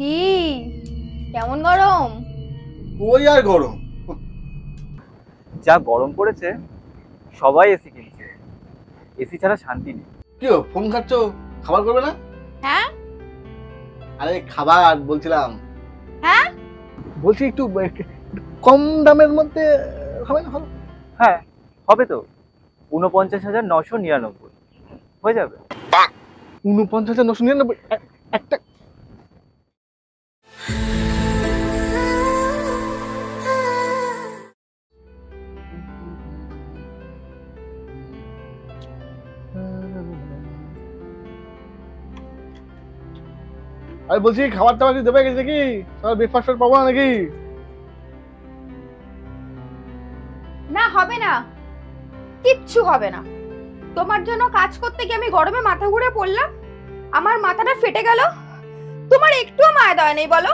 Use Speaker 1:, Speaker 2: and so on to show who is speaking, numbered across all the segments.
Speaker 1: কি কেমন গরম?
Speaker 2: ওই আর গরম।
Speaker 3: যা গরম পড়েছে সবাই এসি কিনছে। এসি ছাড়া শান্তি নেই।
Speaker 2: কি ফোন খাচ্ছ, খাবার করবে না?
Speaker 1: হ্যাঁ
Speaker 2: আরে খাবার বলছিলাম।
Speaker 1: হ্যাঁ
Speaker 2: বলছি একটু কম দামের মধ্যে হবে না? ভালো
Speaker 3: হ্যাঁ হবে তো, 49,999 হয়ে যাবে।
Speaker 2: 49,999 একটা। আমি বলছি খাবার টাবার কি দেবে নাকি? সবাই ব্রেকফাস্ট পাবো না নাকি?
Speaker 1: না হবে না, কিচ্ছু হবে না। তোমার জন্য কাজ করতে গিয়ে আমি গরমে মাথা ঘুরে পড়লাম, আমার মাথাটা ফেটে গেল, তোমার একটুও মায়া দয়া নেই বলো?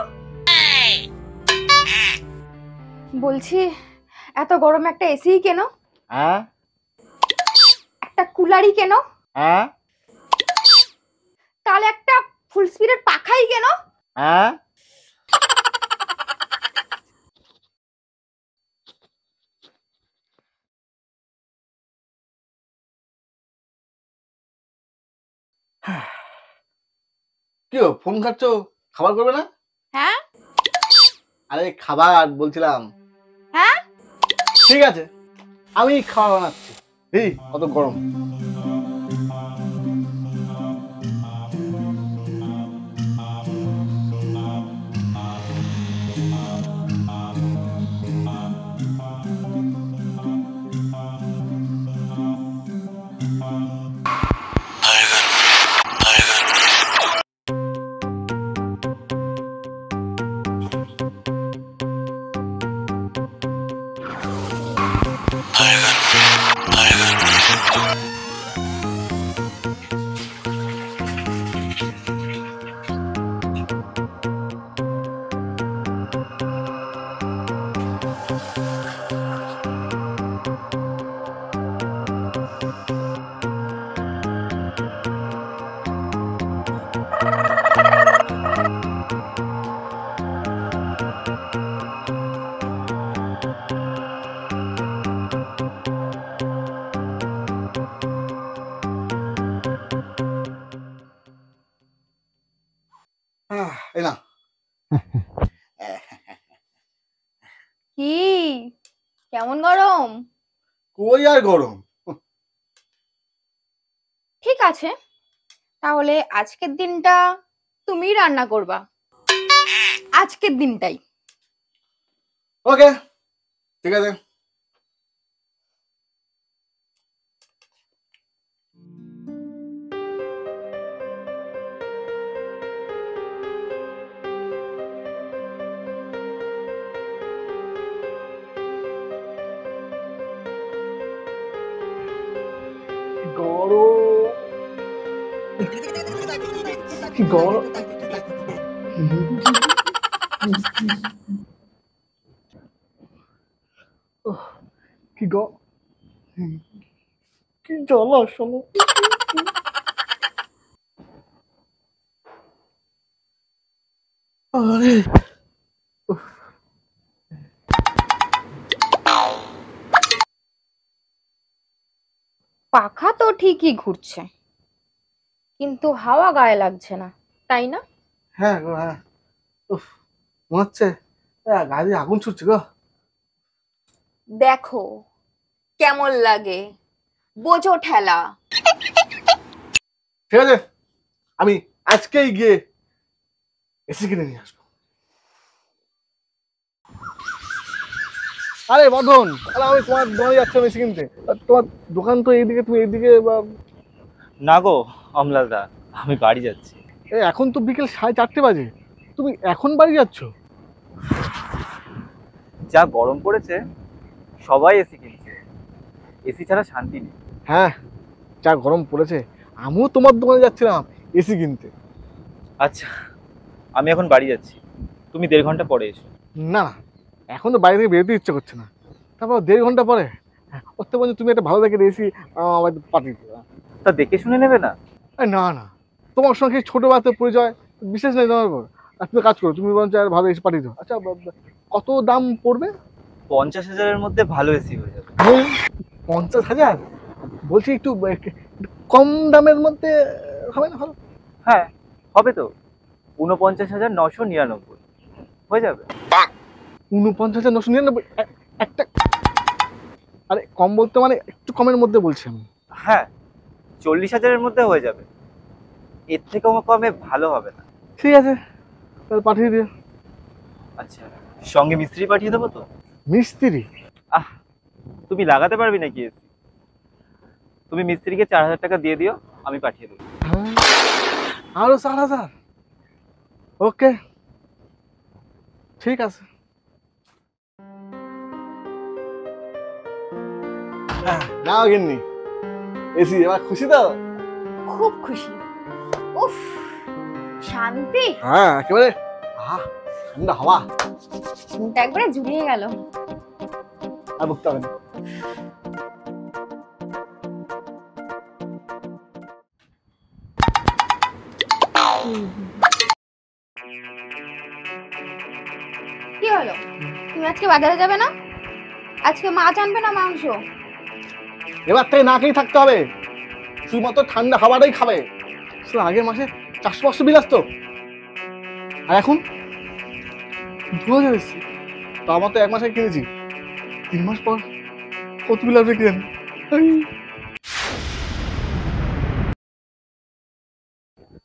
Speaker 1: বলছি এত গরমে একটা এসি কেন,
Speaker 2: হ্যাঁ
Speaker 1: একটা কুলারই কেন,
Speaker 2: হ্যাঁ
Speaker 1: তাহলে একটা ফুল স্পিডের পাখাই কেন?
Speaker 2: হ্যাঁ। কি ফোন খাচ্ছ, খাবার করবে না?
Speaker 1: হ্যাঁ
Speaker 2: আরে খাবার বলছিলাম।
Speaker 1: হ্যাঁ
Speaker 2: ঠিক আছে, আমি খাবার বানাচ্ছি। এই কত গরম। এই না।
Speaker 1: কি কেমন গরম?
Speaker 2: কই আর গরম।
Speaker 1: ঠিক আছে, তাহলে আজকের দিনটা তুমিই রান্না করবা, আজকের দিনটাই।
Speaker 2: ওকে ঠিক আছে। গরম কি গরম। কি কি জ্বালা শোনো। আরে
Speaker 1: পাখা তো ঠিকই ঘুরছে, কিন্তু হাওয়া গায়ে লাগছে না, তাই না?
Speaker 2: হ্যাঁ গো হ্যাঁ। উফ, মনে হচ্ছে গাড়ি আগুন ছুটছে গো।
Speaker 1: দেখো কেমন লাগে, বোঝো ঠেলা।
Speaker 2: ঠিক আছে, আমি আজকেই গিয়ে এসি কিনে নিয়ে আসবো। আরে বর্ধন, আরে আমি তোমার দোকানে যাচ্ছিলাম এসি কিনতে। তোমার দোকান তো এইদিকে, তুমি এইদিকে
Speaker 3: না গো অমলালদা, আমি বাড়ি যাচ্ছি।
Speaker 2: এখন তো বিকেল 4:30 বাজে, তুমি এখন বাড়ি যাচ্ছ?
Speaker 3: যা গরম পড়েছে সবাই এসি কিনছে। এসি ছাড়া শান্তি নেই।
Speaker 2: হ্যাঁ যা গরম পড়েছে, আমিও তোমার দোকানে যাচ্ছিলাম এসি কিনতে।
Speaker 3: আচ্ছা আমি এখন বাড়ি যাচ্ছি, তুমি 1.5 ঘন্টা পরে এসো।
Speaker 2: না না, এখন তো বাইরে থেকে বেরোতে ইচ্ছে করছে না। তারপর 1.5 ঘন্টা পরে করতে বলছো, তুমি একটা ভালো দেখে এসি আমার পাঠিয়ে দিও।
Speaker 3: তা দেখে শুনে নেবে না?
Speaker 2: না না, তোমার সঙ্গে ছোট বাচ্চার পরিচয় বিশেষ নেই তোমার উপর। তুমি কাজ করো, তুমি বরঞ্চ আর ভালো এসি পাঠিয়ে দাও। আচ্ছা কত দাম পড়বে?
Speaker 3: 50,000-এর মধ্যে ভালো এসি হয়ে যাবে।
Speaker 2: 50,000? বলছি একটু কম দামের মধ্যে হবে না ভালো?
Speaker 3: হ্যাঁ হবে তো, 49,999 হয়ে যাবে।
Speaker 2: 49,999? একটা, আরে কম বলতে মানে একটু কমের মধ্যে বলছি আমি।
Speaker 3: হ্যাঁ 40,000-এর মধ্যে হয়ে যাবে, এর থেকে কমে ভালো হবে না।
Speaker 2: ঠিক আছে, তাহলে পাঠিয়ে দিও।
Speaker 3: আচ্ছা, সঙ্গে মিস্ত্রি পাঠিয়ে দেবো তো?
Speaker 2: মিস্ত্রি?
Speaker 3: আহ, তুমি লাগাতে পারবি নাকি এসি? তুমি মিস্ত্রিকে 4,000 টাকা দিয়ে দিও, আমি পাঠিয়ে দেবো।
Speaker 2: হ্যাঁ, আরো 4,000? ওকে, ঠিক আছে। নাও গিন্নি এসি, এবার খুশি তো?
Speaker 1: খুব খুশি। উফ, শান্তি।
Speaker 2: হ্যাঁ একেবারে, ঠান্ডা হাওয়া,
Speaker 1: মনটা একবারে জুড়িয়ে গেল।
Speaker 2: আর বলতে হবে না।
Speaker 1: কি হলো, তুমি আজকে বাজারে যাবে না? আজকে মাছ আনবে না মাংস?
Speaker 2: এবার থেকে না খেয়ে থাকতে হবে, শুধুমাত্র ঠান্ডা হাওয়াটাই খাবে। আসলে আগের মাসে 400-500 বিল আসতো, আর এখন 2,000 এসছে। তো আমার তো 1 মাস আগে কিনেছি, 3 মাস পর কত বিল আসবে কি জানি।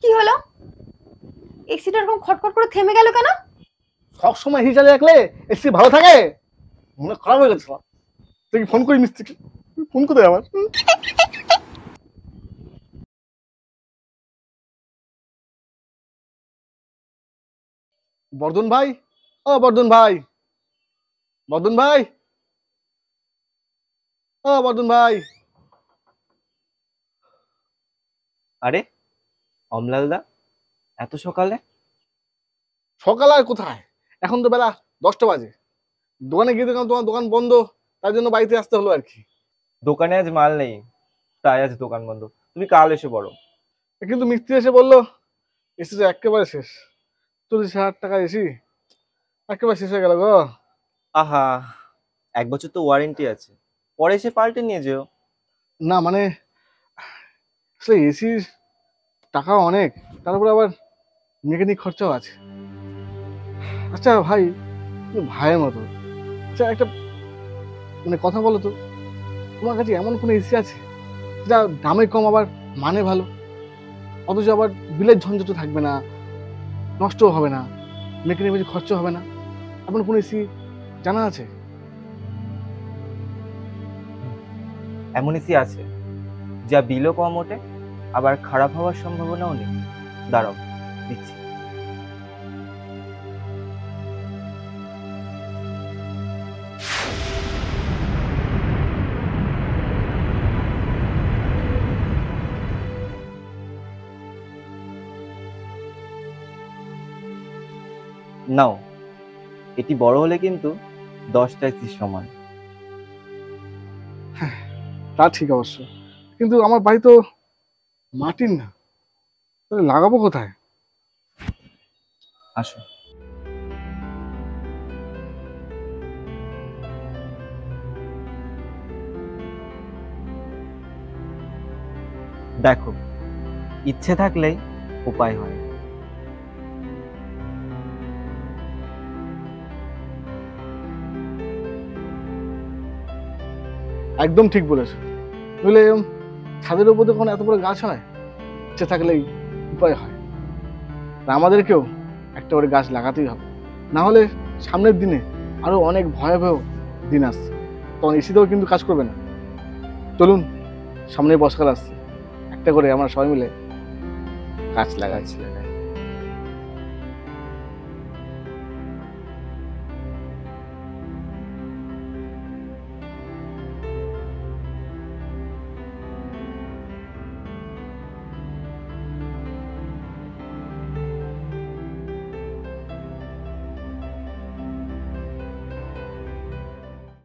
Speaker 1: কি হলো, এক্সিটা এরকম খটখট করে থেমে গেল কেন?
Speaker 2: সব সময় এসি চালিয়ে রাখলে এসি ভালো থাকে? মনে খারাপ হয়ে গেছে। তুই ফোন করি মিস্ত্রিকে, ফোন কোথায় আমার? বর্ধন ভাই, ও বর্ধন ভাই, বর্ধন ভাই, ও বর্ধন ভাই।
Speaker 3: আরে অমলালদা, এত সকালে?
Speaker 2: সকাল আর কোথায়, এখন তো বেলা 10টা বাজে। দোকানে গিয়ে দেখলাম তোমার দোকান বন্ধ, তার জন্য বাড়িতে আসতে হলো আর কি।
Speaker 3: দোকানে আজ মাল নেই, তাই আজ দোকান বন্ধ। তুমি কাল এসে পড়ো।
Speaker 2: কিন্তু মিস্ত্রি এসে বললো এসিটা একেবারে শেষ, 40,000 টাকা এসি একেবারে শেষ হয়ে গেল গো।
Speaker 3: আহা, 1 বছর তো ওয়ারেন্টি আছে, পরে এসে পাল্টে নিয়ে যেও।
Speaker 2: না মানে আসলে এসির টাকা অনেক, তারপরে আবার মেকানিক খরচাও আছে। আচ্ছা ভাই, তুমি ভাইয়ের মতো, আচ্ছা একটা মানে কথা বলো তো, তোমার কাছে এমন কোনো এসি আছে যা দামে কম আবার মানে ভালো, অথচ আবার বিলের ঝঞ্ঝাট থাকবে না, নষ্টও হবে না, মেকানিক বেশি খরচা হবে না, এমন কোনো এসি জানা আছে?
Speaker 3: এমন এসি আছে যা বিলও কম ওঠে, আবার খারাপ হওয়ার সম্ভাবনাও নেই। দাঁড়াও, দিচ্ছি। নাও, এটি বড় হলে কিন্তু 10টা এসির সমান।
Speaker 2: তা ঠিক অবশ্য, কিন্তু আমার বাড়ি তো মাটির না, তাহলে লাগাবো কোথায়?
Speaker 3: আসো। দেখো, ইচ্ছে থাকলেই উপায় হয়।
Speaker 2: একদম ঠিক বলেছো, বুঝলে ছাদের উপর যখন এত বড় গাছ হয়, ইচ্ছে থাকলেই উপায় হয়। আর আমাদেরকেও একটা করে গাছ লাগাতেই হবে, না হলে সামনের দিনে আরো অনেক ভয়াবহ দিন আসছে, তখন এসিতেও কিন্তু কাজ করবে না। চলুন, সামনে বর্ষাকাল আসছে, একটা করে আমরা সবাই মিলে গাছ লাগাচ্ছি।